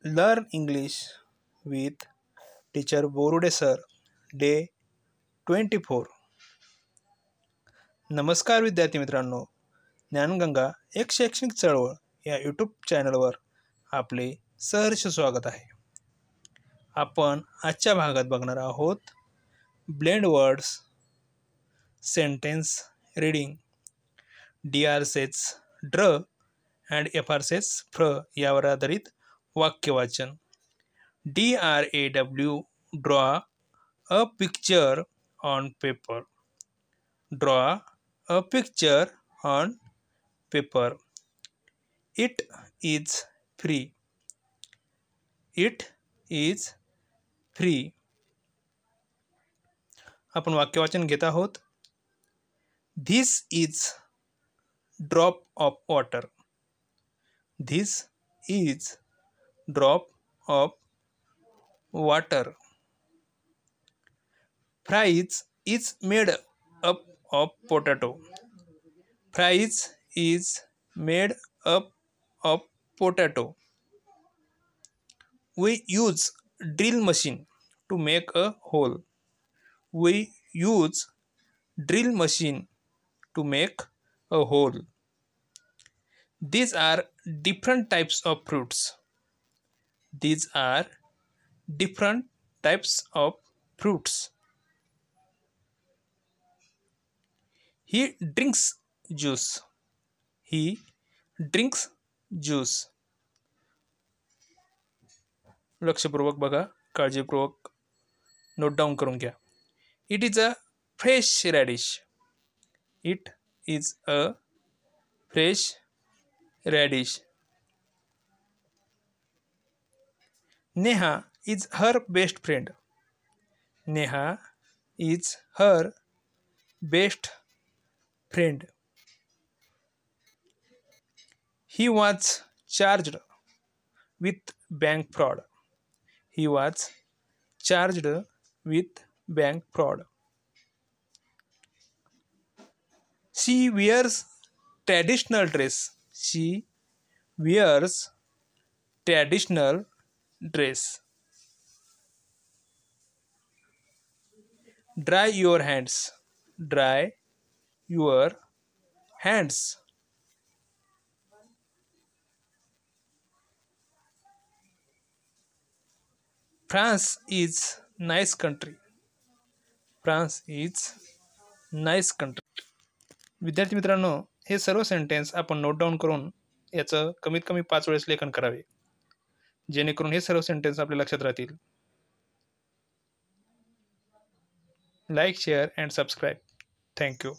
Learn English with Teacher Borude Sir, Day 24. नमस्कार विद्यार्थी मित्रांनो, ज्ञानगंगा एक शैक्षणिक चळवळ या यूट्यूब चॅनलवर आपले सहर्ष स्वागत आहे. आपण आजच्या भागात बघणार आहोत blend words, sentence reading, DR says ड्र अँड FR सेज फ्र यावर आधारित वाक्यवाचन. DRAW draw a picture on paper. Draw a picture on paper. It is free. It is free. आपण वाक्यवाचन घेत आहोत. This is drop of water. This is drop of water. Fries is made up of potato. Fries is made up of potato. We use drill machine to make a hole. We use drill machine to make a hole. These are different types of fruits. These are different types of fruits. He drinks juice. He drinks juice. लक्षपूर्वक बघा, काळजीपूर्वक note down करून घ्या. It is a fresh radish. It is a fresh radish. Neha is her best friend. Neha is her best friend. He was charged with bank fraud. He was charged with bank fraud. She wears traditional dress. She wears traditional dress. Dry your hands. Dry your hands. France is nice country. France is nice country. विद्यार्थी मित्रांनो, हे सर्व sentence आपण note down करून याचं कमीत कमी 5 वेळेस लेखन करावे, जेणेकरून हे सर्व सेंटेन्स आपल्या लक्षात राहतील. Like, share and subscribe. Thank you.